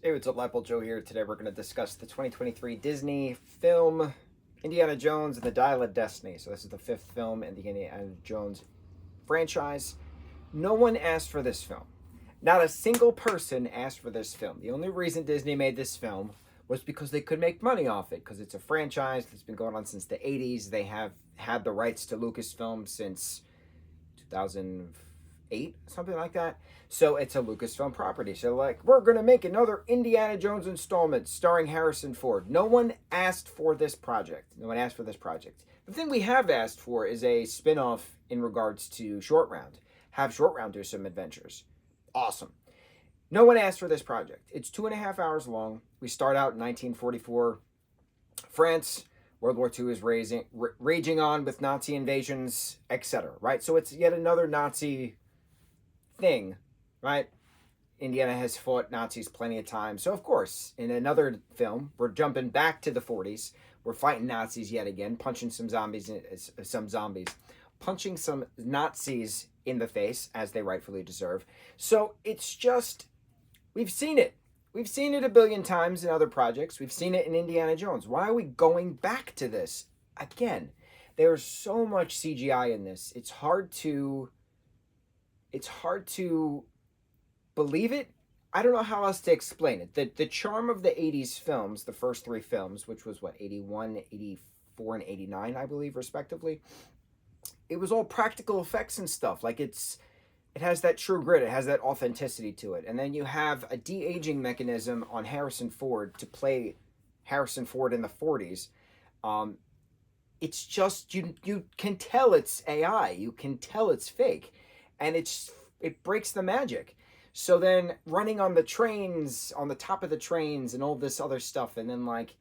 Hey, what's up, lightboltjoe here. Today we're going to discuss the 2023 Disney film Indiana Jones and the Dial of Destiny. So this is the fifth film in the Indiana Jones franchise. No one asked for this film. Not a single person asked for this film. The only reason Disney made this film was because they could make money off it, because it's a franchise that's been going on since the 80s. They have had the rights to Lucasfilm since 2008, something like that. So it's a Lucasfilm property. So like, we're going to make another Indiana Jones installment starring Harrison Ford. No one asked for this project. No one asked for this project. The thing we have asked for is a spin-off in regards to Short Round. Have Short Round do some adventures. Awesome. No one asked for this project. It's 2.5 hours long. We start out in 1944, France. World War II is raging on with Nazi invasions, etc. Right? So it's yet another Nazi thing, right? Indiana has fought Nazis plenty of times. So, of course, in another film, we're jumping back to the 40s. We're fighting Nazis yet again, punching some Nazis in the face, as they rightfully deserve. So it's just, we've seen it. We've seen it a billion times in other projects. We've seen it in Indiana Jones. Why are we going back to this again? There's so much CGI in this. It's hard to believe it. I don't know how else to explain it. The charm of the 80s films, the first three films, which was what, 81, 84, and 89, I believe, respectively. It was all practical effects and stuff. Like it has that true grit. It has that authenticity to it. And then you have a de-aging mechanism on Harrison Ford to play Harrison Ford in the 40s. It's just, you can tell it's AI. You can tell it's fake. And it breaks the magic. So then running on the trains, on the top of the trains and all this other stuff. And then like,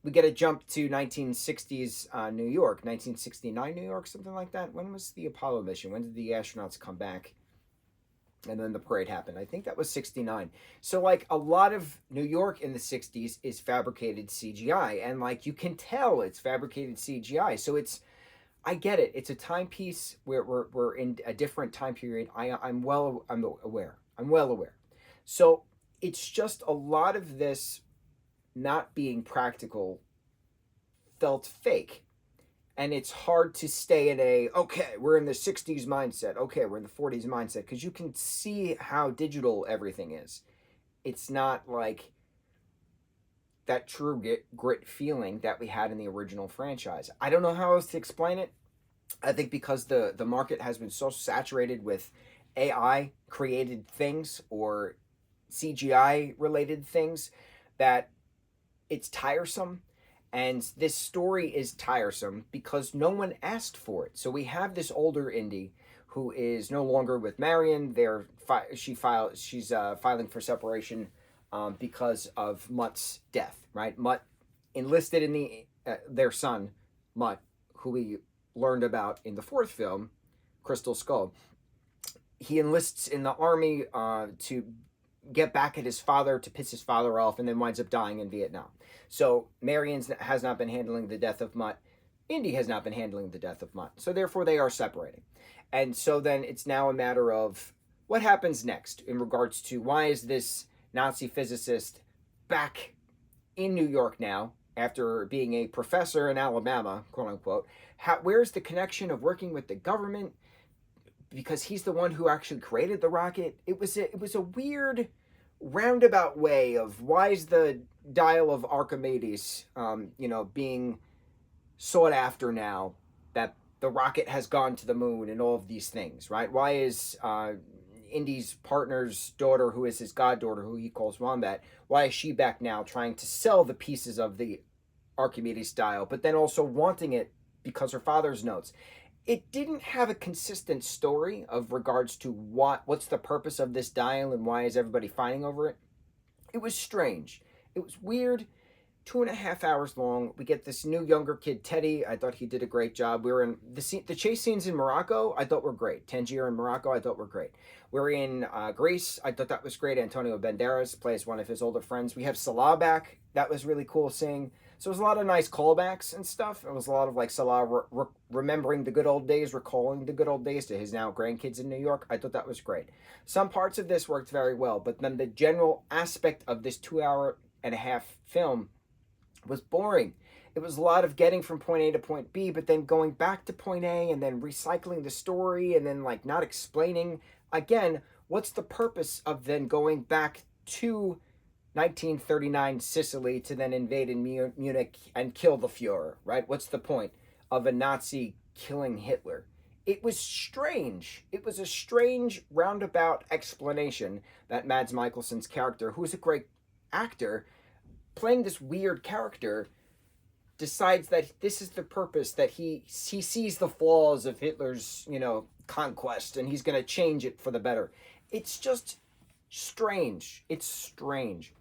we get a jump to 1960s New York, 1969 New York, something like that. When was the Apollo mission? When did the astronauts come back? And then the parade happened. I think that was 69. So like a lot of New York in the 60s is fabricated CGI. And like you can tell it's fabricated CGI. So I get it. It's a timepiece where we're in a different time period. I'm well aware. So it's just a lot of this not being practical felt fake. And it's hard to stay in okay, we're in the 60s mindset. Okay, we're in the 40s mindset. Because you can see how digital everything is. It's not like that true grit feeling that we had in the original franchise. I don't know how else to explain it. I think because the market has been so saturated with AI created things or CGI related things that it's tiresome. And this story is tiresome because no one asked for it. So we have this older Indy who is no longer with Marion. She's filing for separation because of Mutt's death, right? Mutt enlisted in their son, Mutt, who we learned about in the fourth film, Crystal Skull. He enlists in the army to get back at his father, to piss his father off, and then winds up dying in Vietnam. So Marion has not been handling the death of Mutt. Indy has not been handling the death of Mutt. So therefore they are separating. And so then it's now a matter of what happens next in regards to why is this Nazi physicist back in New York now after being a professor in Alabama, quote unquote. Where's the connection of working with the government? Because he's the one who actually created the rocket. It was a weird roundabout way of why is the Dial of Archimedes, being sought after now that the rocket has gone to the moon and all of these things, right? Why is Indy's partner's daughter, who is his goddaughter, who he calls Wombat, why is she back now trying to sell the pieces of the Archimedes dial, but then also wanting it because her father's notes? It didn't have a consistent story of regards to what's the purpose of this dial and why is everybody fighting over it. It was strange. It was weird. 2.5 hours long. We get this new younger kid, Teddy. I thought he did a great job. We were in the chase scenes in Morocco. I thought were great. Tangier in Morocco. I thought were great. We're in Greece. I thought that was great. Antonio Banderas plays one of his older friends. We have Salah back. That was really cool seeing. So it was a lot of nice callbacks and stuff. It was a lot of like Salah remembering the good old days, recalling the good old days to his now grandkids in New York. I thought that was great. Some parts of this worked very well, but then the general aspect of this 2 hour and a half film was boring. It was a lot of getting from point A to point B, but then going back to point A and then recycling the story and then like not explaining. Again, what's the purpose of then going back to 1939 Sicily to then invade in Munich and kill the Fuhrer, right? What's the point of a Nazi killing Hitler? It was strange. It was a strange roundabout explanation that Mads Mikkelsen's character, who is a great actor, playing this weird character, decides that this is the purpose, that he sees the flaws of Hitler's, conquest, and he's going to change it for the better. It's just strange. It's strange.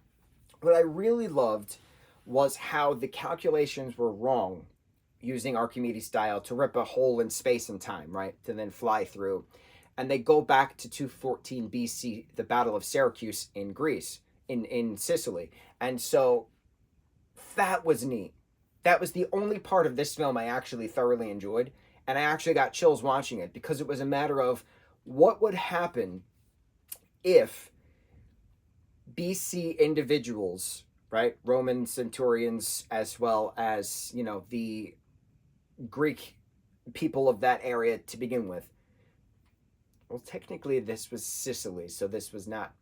What I really loved was how the calculations were wrong using Archimedes style to rip a hole in space and time, right? To then fly through. And they go back to 214 BC, the Battle of Syracuse in Greece, in Sicily. And so that was neat. That was the only part of this film I actually thoroughly enjoyed. And I actually got chills watching it because it was a matter of what would happen if BC individuals, right, Roman centurions, as well as, the Greek people of that area to begin with. Well, technically this was Sicily, so this was not,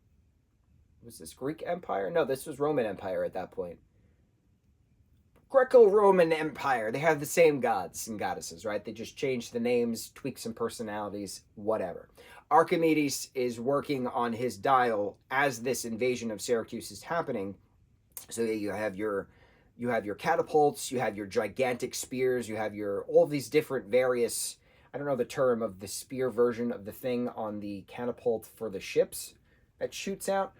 was this Greek Empire? No, this was Roman Empire at that point. Greco-Roman Empire. They have the same gods and goddesses, right? They just change the names, tweak some personalities, whatever. Archimedes is working on his dial as this invasion of Syracuse is happening. So you have your catapults, you have your gigantic spears, you have all of these different various, I don't know the term of the spear version of the thing on the catapult for the ships that shoots out.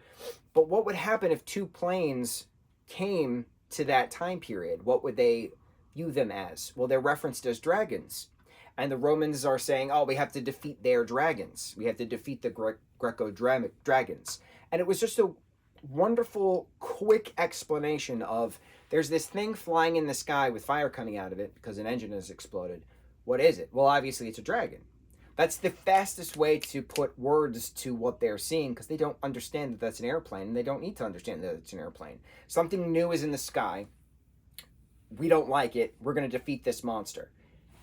But what would happen if two planes came to that time period? What would they view them as? Well, they're referenced as dragons. And the Romans are saying, oh, we have to defeat their dragons. We have to defeat the Greco-dragons. And it was just a wonderful, quick explanation of there's this thing flying in the sky with fire coming out of it because an engine has exploded. What is it? Well, obviously it's a dragon. That's the fastest way to put words to what they're seeing because they don't understand that that's an airplane, and they don't need to understand that it's an airplane. Something new is in the sky. We don't like it. We're going to defeat this monster.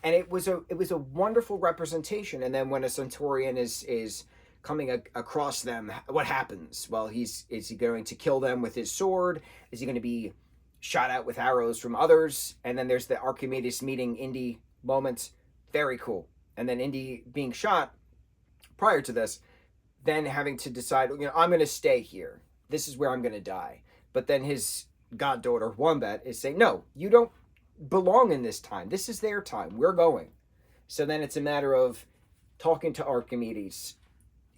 And it was a wonderful representation. And then when a centurion is coming across them, what happens? Well, is he going to kill them with his sword? Is he going to be shot out with arrows from others? And then there's the Archimedes meeting Indy moment. Very cool. And then Indy being shot prior to this, then having to decide, I'm going to stay here. This is where I'm going to die. But then his goddaughter, Wombat, is saying, no, you don't belong in this time. This is their time. We're going. So then it's a matter of talking to Archimedes,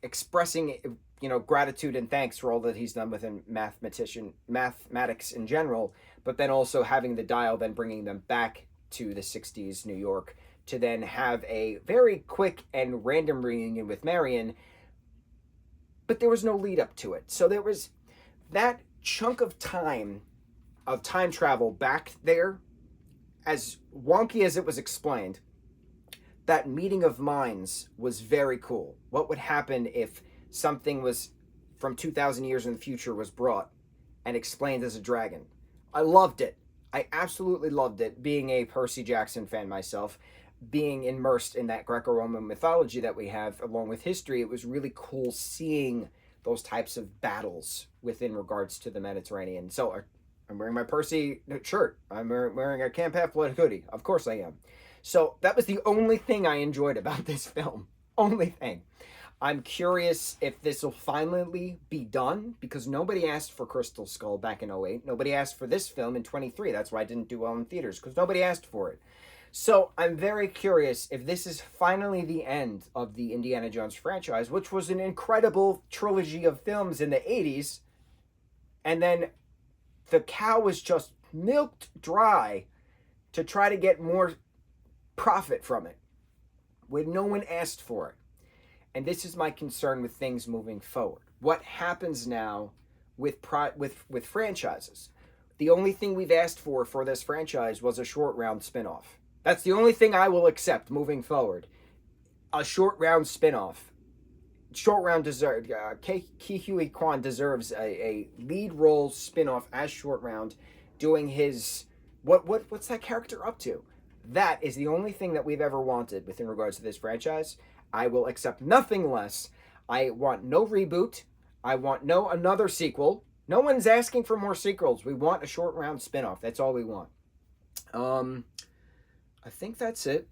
expressing, gratitude and thanks for all that he's done within mathematics in general, but then also having the dial, then bringing them back to the 60s New York, to then have a very quick and random reunion with Marion, but there was no lead up to it. So there was that chunk of time travel back there, as wonky as it was explained. That meeting of minds was very cool. What would happen if something was from 2,000 years in the future was brought and explained as a dragon? I loved it. I absolutely loved it, being a Percy Jackson fan myself. Being immersed in that Greco-Roman mythology that we have along with history, it was really cool seeing those types of battles within regards to the Mediterranean. So I'm wearing my Percy shirt. I'm wearing a Camp Half-Blood hoodie. Of course I am. So that was the only thing I enjoyed about this film. Only thing. I'm curious if this will finally be done, because nobody asked for Crystal Skull back in 2008. Nobody asked for this film in 2023. That's why I didn't do well in theaters, because nobody asked for it. So I'm very curious if this is finally the end of the Indiana Jones franchise, which was an incredible trilogy of films in the 80s. And then the cow was just milked dry to try to get more profit from it when no one asked for it. And this is my concern with things moving forward. What happens now with franchises? The only thing we've asked for this franchise was a short round spinoff. That's the only thing I will accept moving forward. A short round spinoff. Short round deserved. Ki Huy Kwan deserves a lead role spinoff as short round, doing his what's that character up to? That is the only thing that we've ever wanted within regards to this franchise. I will accept nothing less. I want no reboot. I want no another sequel. No one's asking for more sequels. We want a short round spinoff. That's all we want. I think that's it.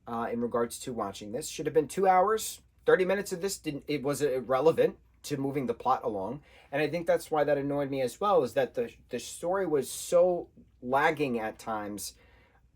In regards to watching this, should have been 2 hours. 30 minutes of this it was irrelevant to moving the plot along, and I think that's why that annoyed me as well, is that the story was so lagging at times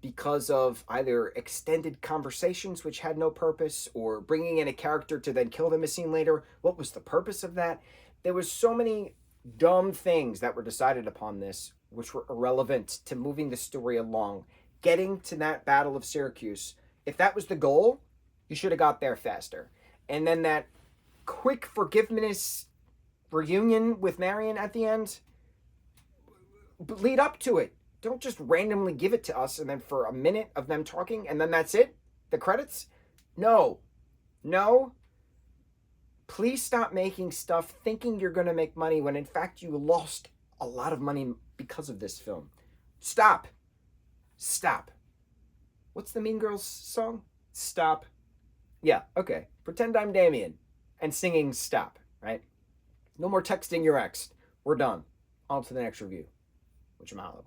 because of either extended conversations which had no purpose, or bringing in a character to then kill them a scene later. What was the purpose of that? There was so many dumb things that were decided upon this which were irrelevant to moving the story along, getting to that Battle of Syracuse. If that was the goal, you should have got there faster. And then that quick forgiveness reunion with Marion at the end, lead up to it. Don't just randomly give it to us and then for a minute of them talking and then that's it? The credits? No. Please stop making stuff thinking you're going to make money when in fact you lost a lot of money because of this film. Stop. What's the Mean Girls song? Stop. Yeah, okay. Pretend I'm Damien and singing Stop, right? No more texting your ex. We're done. On to the next review. Mucho mahalo.